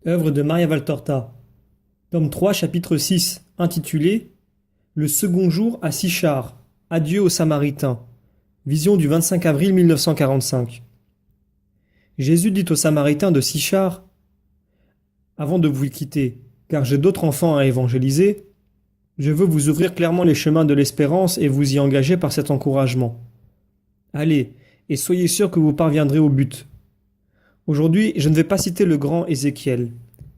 Œuvre de Maria Valtorta. Tome 3, chapitre 6, intitulé Le second jour à Sichar. Adieu aux Samaritains. Vision du 25 avril 1945. Jésus dit aux Samaritains de Sichar: Avant de vous quitter, car j'ai d'autres enfants à évangéliser, je veux vous ouvrir clairement les chemins de l'espérance et vous y engager par cet encouragement. Allez, et soyez sûrs que vous parviendrez au but. Aujourd'hui, je ne vais pas citer le grand Ézéchiel,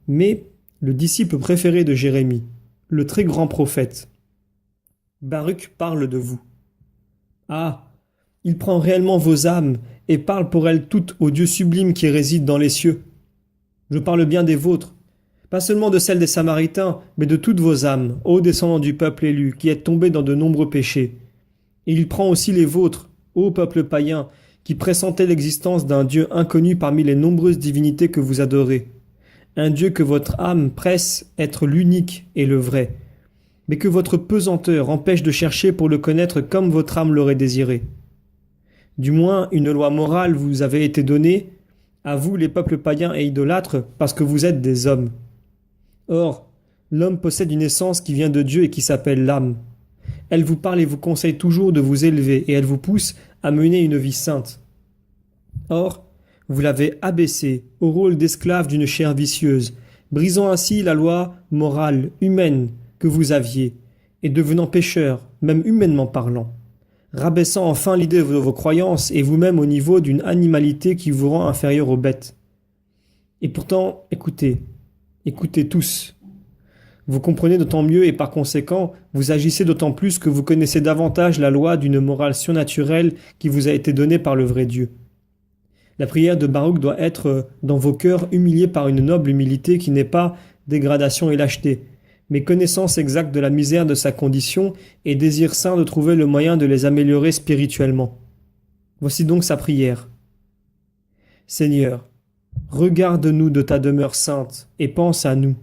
mais le disciple préféré de Jérémie, le très grand prophète. Baruch parle de vous. Ah, il prend réellement vos âmes et parle pour elles toutes au Dieu sublime qui réside dans les cieux. Je parle bien des vôtres, pas seulement de celles des Samaritains, mais de toutes vos âmes, ô descendants du peuple élu, qui êtes tombés dans de nombreux péchés. Et il prend aussi les vôtres, ô peuple païen, qui pressentez l'existence d'un Dieu inconnu parmi les nombreuses divinités que vous adorez. Un Dieu que votre âme presse être l'unique et le vrai, mais que votre pesanteur empêche de chercher pour le connaître comme votre âme l'aurait désiré. Du moins, une loi morale vous avait été donnée, à vous les peuples païens et idolâtres, parce que vous êtes des hommes. Or, l'homme possède une essence qui vient de Dieu et qui s'appelle l'âme. Elle vous parle et vous conseille toujours de vous élever, et elle vous pousse à mener une vie sainte. Or, vous l'avez abaissé au rôle d'esclave d'une chair vicieuse, brisant ainsi la loi morale, humaine, que vous aviez, et devenant pécheur, même humainement parlant, rabaissant enfin l'idée de vos croyances et vous-même au niveau d'une animalité qui vous rend inférieur aux bêtes. Et pourtant, écoutez, écoutez tous. Vous comprenez d'autant mieux et par conséquent, vous agissez d'autant plus que vous connaissez davantage la loi d'une morale surnaturelle qui vous a été donnée par le vrai Dieu. La prière de Baruch doit être dans vos cœurs humiliée par une noble humilité qui n'est pas dégradation et lâcheté, mais connaissance exacte de la misère de sa condition et désir saint de trouver le moyen de les améliorer spirituellement. Voici donc sa prière. Seigneur, regarde-nous de ta demeure sainte et pense à nous.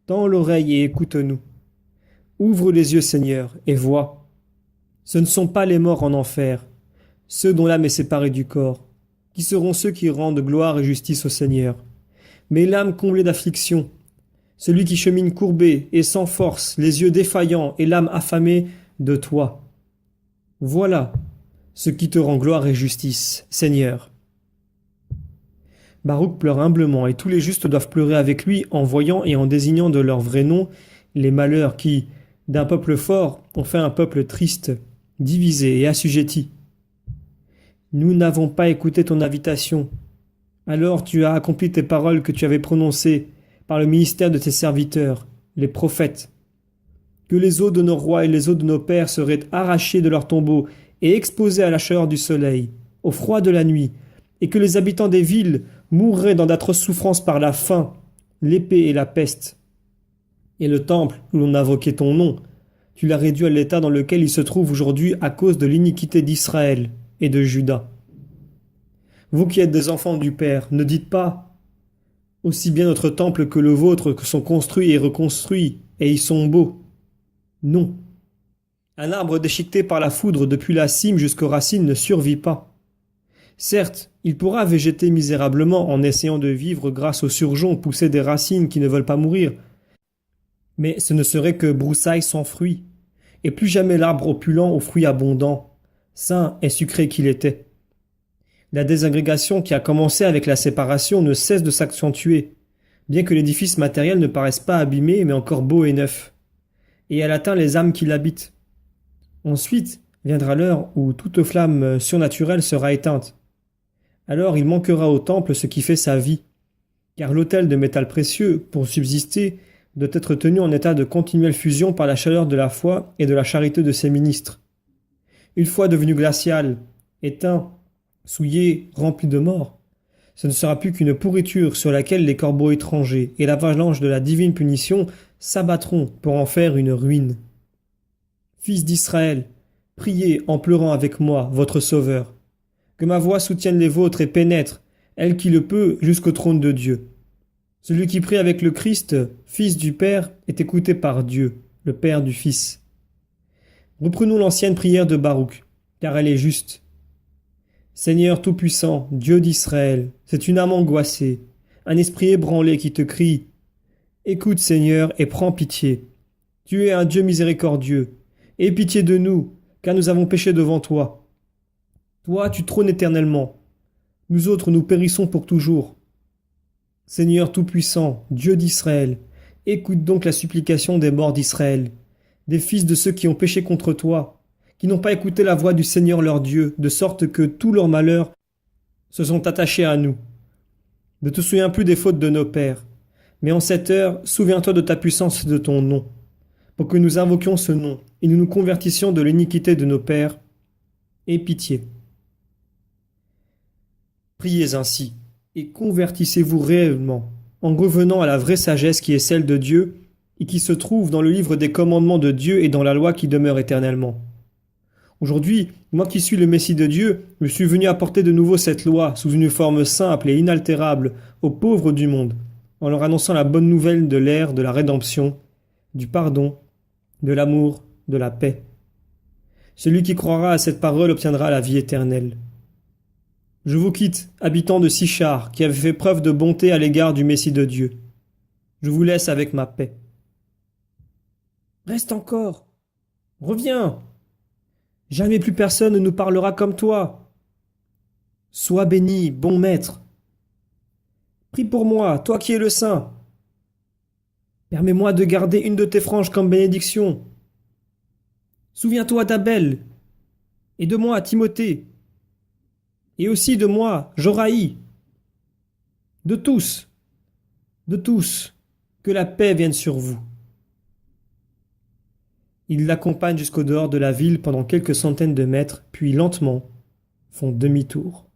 Tends l'oreille et écoute-nous. Ouvre les yeux, Seigneur, et vois. Ce ne sont pas les morts en enfer, ceux dont l'âme est séparée du corps, qui seront ceux qui rendent gloire et justice au Seigneur, mais l'âme comblée d'affliction, celui qui chemine courbé et sans force, les yeux défaillants et l'âme affamée de toi. Voilà ce qui te rend gloire et justice, Seigneur. Baruch pleure humblement, et tous les justes doivent pleurer avec lui en voyant et en désignant de leur vrai nom les malheurs qui, d'un peuple fort, ont fait un peuple triste, divisé et assujetti. Nous n'avons pas écouté ton invitation. Alors tu as accompli tes paroles que tu avais prononcées par le ministère de tes serviteurs, les prophètes. Que les os de nos rois et les os de nos pères seraient arrachés de leurs tombeaux et exposés à la chaleur du soleil, au froid de la nuit, et que les habitants des villes mourraient dans d'atroces souffrances par la faim, l'épée et la peste. Et le temple où l'on invoquait ton nom, tu l'as réduit à l'état dans lequel il se trouve aujourd'hui à cause de l'iniquité d'Israël et de Juda. Vous qui êtes des enfants du Père, ne dites pas « Aussi bien notre temple que le vôtre que sont construits et reconstruits, et ils sont beaux. » Non. Un arbre déchiqueté par la foudre depuis la cime jusqu'aux racines ne survit pas. Certes, il pourra végéter misérablement en essayant de vivre grâce aux surgeons poussés des racines qui ne veulent pas mourir, mais ce ne serait que broussailles sans fruits, et plus jamais l'arbre opulent aux fruits abondants, sain et sucré qu'il était. La désagrégation qui a commencé avec la séparation ne cesse de s'accentuer, bien que l'édifice matériel ne paraisse pas abîmé mais encore beau et neuf, et elle atteint les âmes qui l'habitent. Ensuite viendra l'heure où toute flamme surnaturelle sera éteinte. Alors il manquera au temple ce qui fait sa vie, car l'autel de métal précieux, pour subsister, doit être tenu en état de continuelle fusion par la chaleur de la foi et de la charité de ses ministres. Une fois devenu glacial, éteint, souillé, rempli de mort, ce ne sera plus qu'une pourriture sur laquelle les corbeaux étrangers et l'avalanche de la divine punition s'abattront pour en faire une ruine. Fils d'Israël, priez en pleurant avec moi, votre Sauveur. Que ma voix soutienne les vôtres et pénètre, elle qui le peut, jusqu'au trône de Dieu. Celui qui prie avec le Christ, Fils du Père, est écouté par Dieu, le Père du Fils. Reprenons l'ancienne prière de Baruch, car elle est juste. Seigneur Tout-Puissant, Dieu d'Israël, c'est une âme angoissée, un esprit ébranlé qui te crie: Écoute, Seigneur, et prends pitié. Tu es un Dieu miséricordieux. Aie pitié de nous, car nous avons péché devant toi. Toi, tu trônes éternellement. Nous autres, nous périssons pour toujours. Seigneur Tout-Puissant, Dieu d'Israël, écoute donc la supplication des morts d'Israël, des fils de ceux qui ont péché contre toi, qui n'ont pas écouté la voix du Seigneur leur Dieu, de sorte que tous leurs malheurs se sont attachés à nous. Ne te souviens plus des fautes de nos pères, mais en cette heure, souviens-toi de ta puissance et de ton nom, pour que nous invoquions ce nom et nous nous convertissions de l'iniquité de nos pères. Aie pitié. Priez ainsi, et convertissez-vous réellement, en revenant à la vraie sagesse qui est celle de Dieu, et qui se trouve dans le livre des commandements de Dieu et dans la loi qui demeure éternellement. Aujourd'hui, moi qui suis le Messie de Dieu, je suis venu apporter de nouveau cette loi sous une forme simple et inaltérable aux pauvres du monde, en leur annonçant la bonne nouvelle de l'ère de la rédemption, du pardon, de l'amour, de la paix. Celui qui croira à cette parole obtiendra la vie éternelle. Je vous quitte, habitants de Sichar, qui avez fait preuve de bonté à l'égard du Messie de Dieu. Je vous laisse avec ma paix. Reste encore. Reviens. Jamais plus personne ne nous parlera comme toi. Sois béni, bon maître. Prie pour moi, toi qui es le saint. Permets-moi de garder une de tes franges comme bénédiction. Souviens-toi d'Abel, et de moi, Timothée, et aussi de moi, Joraï. De tous, que la paix vienne sur vous. Ils l'accompagnent jusqu'au dehors de la ville pendant quelques centaines de mètres, puis lentement font demi-tour.